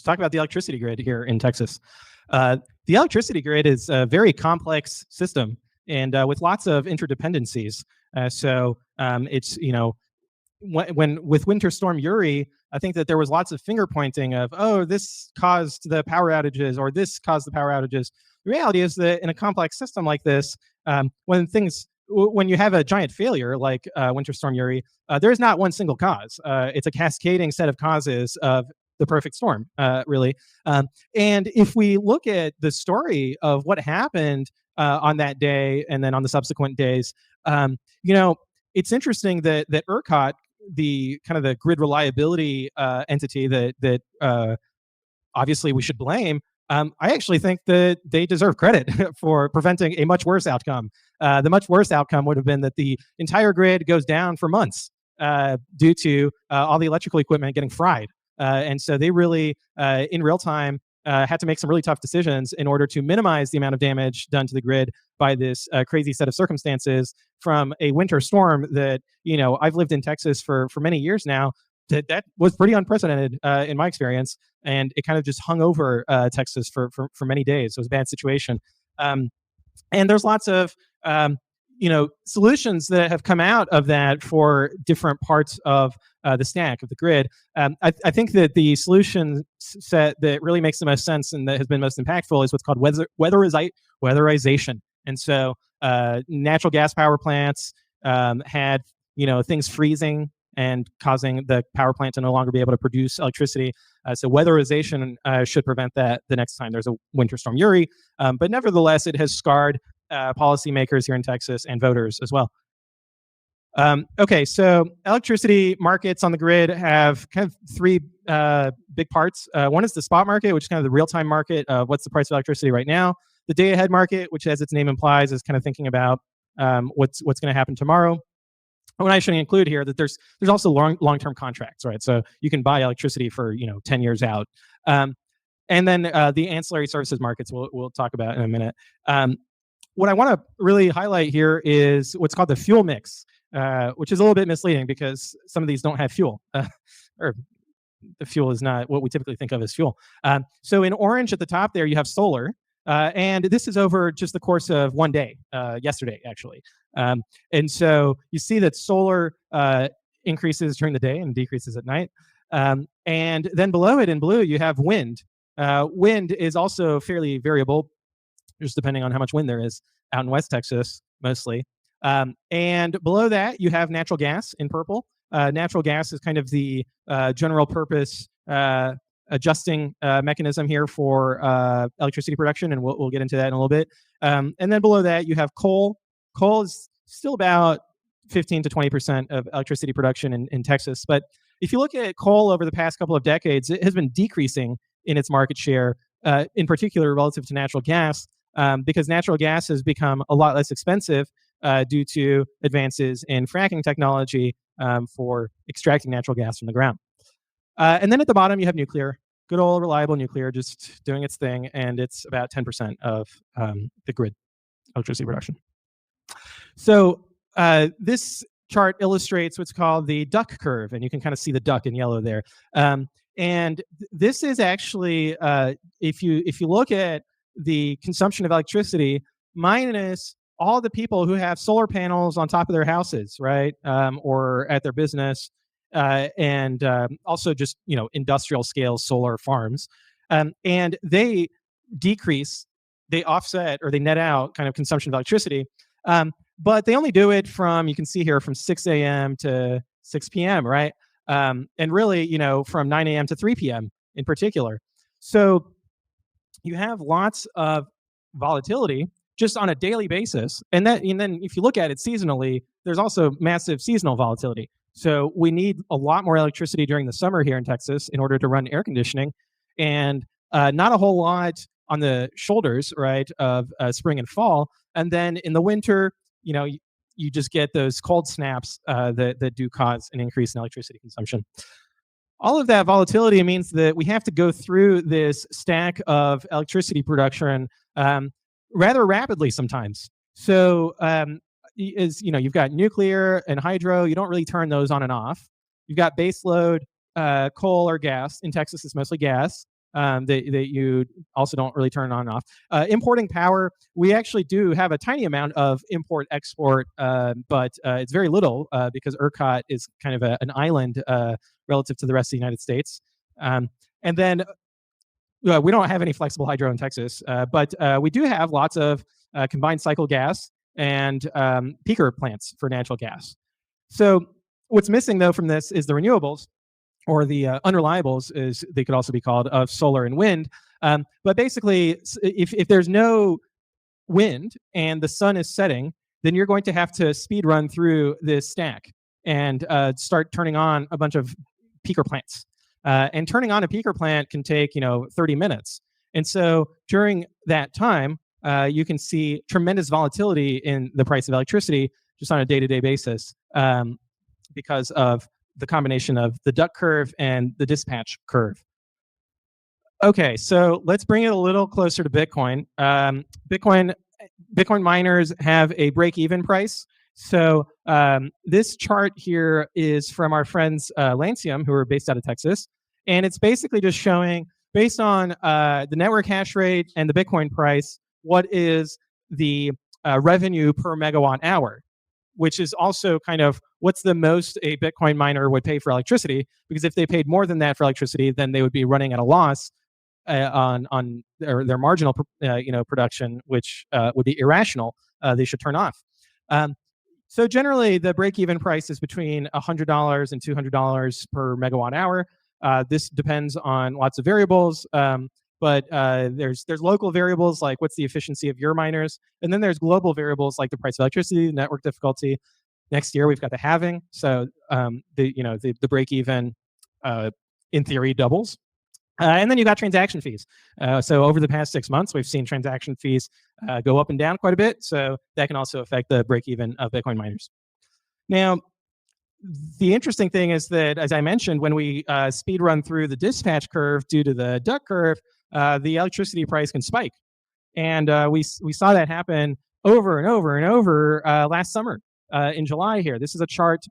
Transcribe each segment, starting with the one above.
talk about the electricity grid here in Texas. The electricity grid is a very complex system and with lots of interdependencies. It's, when with Winter Storm Uri, I think that there was lots of finger pointing of, oh, this caused the power outages or this caused the power outages. The reality is that in a complex system like this, when you have a giant failure like Winter Storm Uri, there is not one single cause. It's a cascading set of causes of the perfect storm, really. And if we look at the story of what happened on that day and then on the subsequent days, it's interesting that ERCOT, the kind of the grid reliability entity that obviously we should blame, I actually think that they deserve credit for preventing a much worse outcome. The much worse outcome would have been that the entire grid goes down for months due to all the electrical equipment getting fried. And so they really, in real time, had to make some really tough decisions in order to minimize the amount of damage done to the grid by this crazy set of circumstances from a winter storm that, I've lived in Texas for many years now. That was pretty unprecedented in my experience, and it kind of just hung over Texas for many days. So it was a bad situation. And there's lots of solutions that have come out of that for different parts of the stack of the grid. I think that the solution set that really makes the most sense and that has been most impactful is what's called weatherization. And so natural gas power plants had things freezing and causing the power plant to no longer be able to produce electricity. So weatherization should prevent that the next time there's a Winter Storm Uri. But nevertheless, it has scarred policymakers here in Texas and voters as well. Okay, so electricity markets on the grid have kind of three big parts. One is the spot market, which is kind of the real-time market of what's the price of electricity right now. The day-ahead market, which as its name implies, is kind of thinking about what's going to happen tomorrow. What I should include here that there's also long-term contracts, right? So you can buy electricity for 10 years out. And then the ancillary services markets we'll talk about in a minute. What I want to really highlight here is what's called the fuel mix, which is a little bit misleading because some of these don't have fuel, or the fuel is not what we typically think of as fuel. So in orange at the top there, you have solar. And this is over just the course of one day, yesterday, actually. And so you see that solar increases during the day and decreases at night. And then below it in blue, you have wind. Wind is also fairly variable, just depending on how much wind there is out in West Texas, mostly. And below that, you have natural gas in purple. Natural gas is kind of the general purpose adjusting mechanism here for electricity production, and we'll get into that in a little bit. And then below that, you have coal. Coal is still about 15 to 20% of electricity production in Texas. But if you look at coal over the past couple of decades, it has been decreasing in its market share, in particular relative to natural gas, because natural gas has become a lot less expensive due to advances in fracking technology for extracting natural gas from the ground. And then at the bottom, you have nuclear, good old reliable nuclear, just doing its thing, and it's about 10% of the grid electricity production. So this chart illustrates what's called the duck curve, and you can kind of see the duck in yellow there. And this is actually, if you look at the consumption of electricity minus all the people who have solar panels on top of their houses, right, or at their business, and also just industrial scale solar farms, and they decrease, they offset, or they net out kind of consumption of electricity, but they only do it from, you can see here, from 6 a.m. to 6 p.m., right, and really from 9 a.m. to 3 p.m. in particular. So you have lots of volatility just on a daily basis, and then if you look at it seasonally, there's also massive seasonal volatility. So we need a lot more electricity during the summer here in Texas in order to run air conditioning, and not a whole lot on the shoulders, right, of spring and fall. And then in the winter, you just get those cold snaps that do cause an increase in electricity consumption. All of that volatility means that we have to go through this stack of electricity production rather rapidly sometimes. So you've got nuclear and hydro. You don't really turn those on and off. You've got base load, coal or gas. In Texas, it's mostly gas. that you also don't really turn on and off. Importing power, we actually do have a tiny amount of import-export, but it's very little because ERCOT is kind of an island relative to the rest of the United States. And then we don't have any flexible hydro in Texas, but we do have lots of combined cycle gas and peaker plants for natural gas. So what's missing, though, from this is the renewables, or the unreliables, as they could also be called, of solar and wind. But basically, if there's no wind and the sun is setting, then you're going to have to speed run through this stack and start turning on a bunch of peaker plants. And turning on a peaker plant can take 30 minutes. And so during that time, you can see tremendous volatility in the price of electricity just on a day-to-day basis because of the combination of the duck curve and the dispatch curve. Okay, so let's bring it a little closer to Bitcoin. Bitcoin miners have a break-even price. So this chart here is from our friends Lancium, who are based out of Texas. And it's basically just showing, based on the network hash rate and the Bitcoin price, what is the revenue per megawatt hour, which is also kind of what's the most a Bitcoin miner would pay for electricity. Because if they paid more than that for electricity, then they would be running at a loss on their marginal production, which would be irrational. They should turn off. So generally, the break-even price is between $100 and $200 per megawatt hour. This depends on lots of variables, but there's local variables like what's the efficiency of your miners, and then there's global variables like the price of electricity, network difficulty. Next year we've got the halving, so the break-even in theory doubles. And then you got transaction fees. So over the past 6 months, we've seen transaction fees go up and down quite a bit. So that can also affect the break-even of Bitcoin miners. Now, the interesting thing is that, as I mentioned, when we speed run through the dispatch curve due to the duck curve, the electricity price can spike. And we saw that happen over and over and over last summer in July here. This is a chart.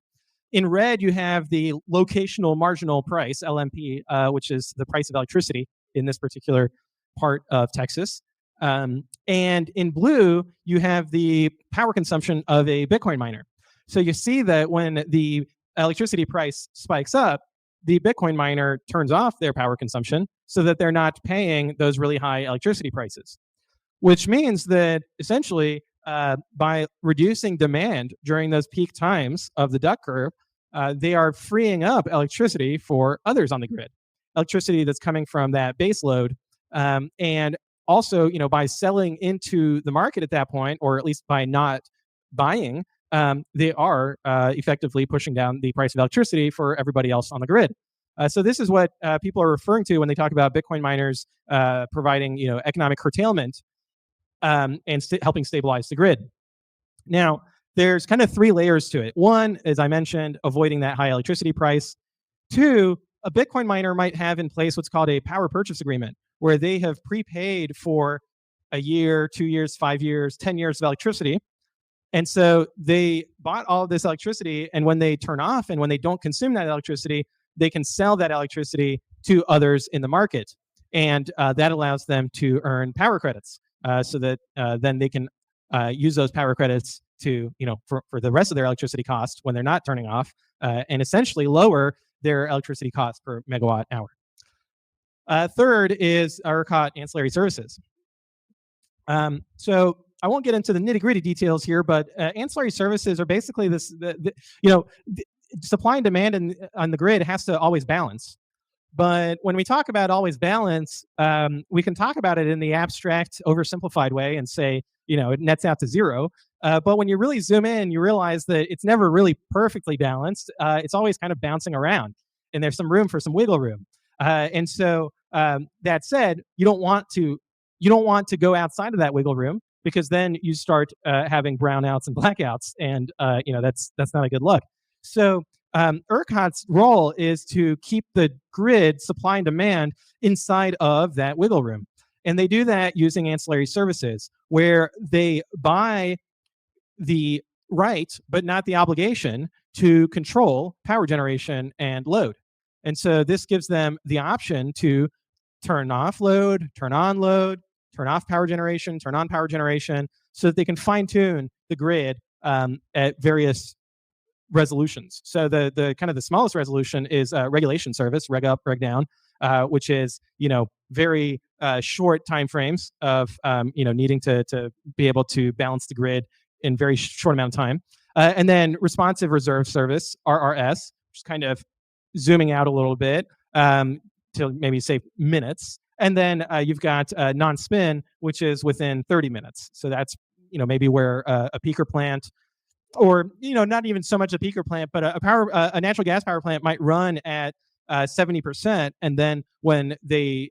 In red, you have the locational marginal price, LMP, which is the price of electricity in this particular part of Texas. And in blue, you have the power consumption of a Bitcoin miner. So you see that when the electricity price spikes up, the Bitcoin miner turns off their power consumption so that they're not paying those really high electricity prices, which means that essentially by reducing demand during those peak times of the duck curve, they are freeing up electricity for others on the grid, electricity that's coming from that base load. And also, by selling into the market at that point, or at least by not buying, they are effectively pushing down the price of electricity for everybody else on the grid. So this is what people are referring to when they talk about Bitcoin miners providing, economic curtailment and helping stabilize the grid. Now, there's kind of three layers to it. One, as I mentioned, avoiding that high electricity price. Two, a Bitcoin miner might have in place what's called a power purchase agreement, where they have prepaid for a year, 2 years, 5 years, 10 years of electricity. And so they bought all of this electricity, and when they turn off and when they don't consume that electricity, they can sell that electricity to others in the market. And that allows them to earn power credits so that then they can use those power credits to, for the rest of their electricity cost when they're not turning off, and essentially lower their electricity cost per megawatt hour. Third is ERCOT ancillary services. So I won't get into the nitty-gritty details here, but ancillary services are basically this, supply and demand on the grid has to always balance. But when we talk about always balance, we can talk about it in the abstract, oversimplified way and say, it nets out to zero. But when you really zoom in, you realize that it's never really perfectly balanced. It's always kind of bouncing around, and there's some room for some wiggle room. And so that said, you don't want to go outside of that wiggle room, because then you start having brownouts and blackouts, and that's not a good look. So ERCOT's role is to keep the grid supply and demand inside of that wiggle room. And they do that using ancillary services, where they buy the right, but not the obligation, to control power generation and load. And so this gives them the option to turn off load, turn on load, turn off power generation, turn on power generation, so that they can fine tune the grid at various resolutions. So the kind of the smallest resolution is regulation service, reg up, reg down, which is very short time frames of needing to be able to balance the grid in very short amount of time. And then responsive reserve service, RRS, which is kind of zooming out a little bit to maybe say minutes. And then you've got non-spin, which is within 30 minutes. So that's maybe where a peaker plant, or not even so much a peaker plant, but a natural gas power plant might run at 70%, and then when they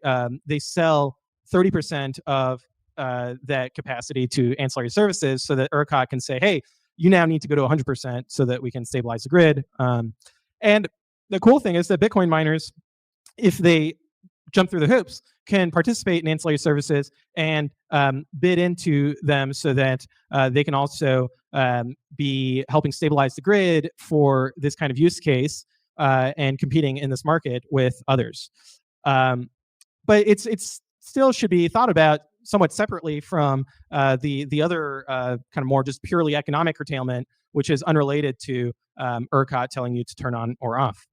sell 30% of that capacity to ancillary services, so that ERCOT can say, hey, you now need to go to 100% so that we can stabilize the grid. And the cool thing is that Bitcoin miners, if they jump through the hoops, can participate in ancillary services and bid into them so that they can also be helping stabilize the grid for this kind of use case and competing in this market with others. But it's still should be thought about somewhat separately from the other kind of more just purely economic curtailment, which is unrelated to ERCOT telling you to turn on or off.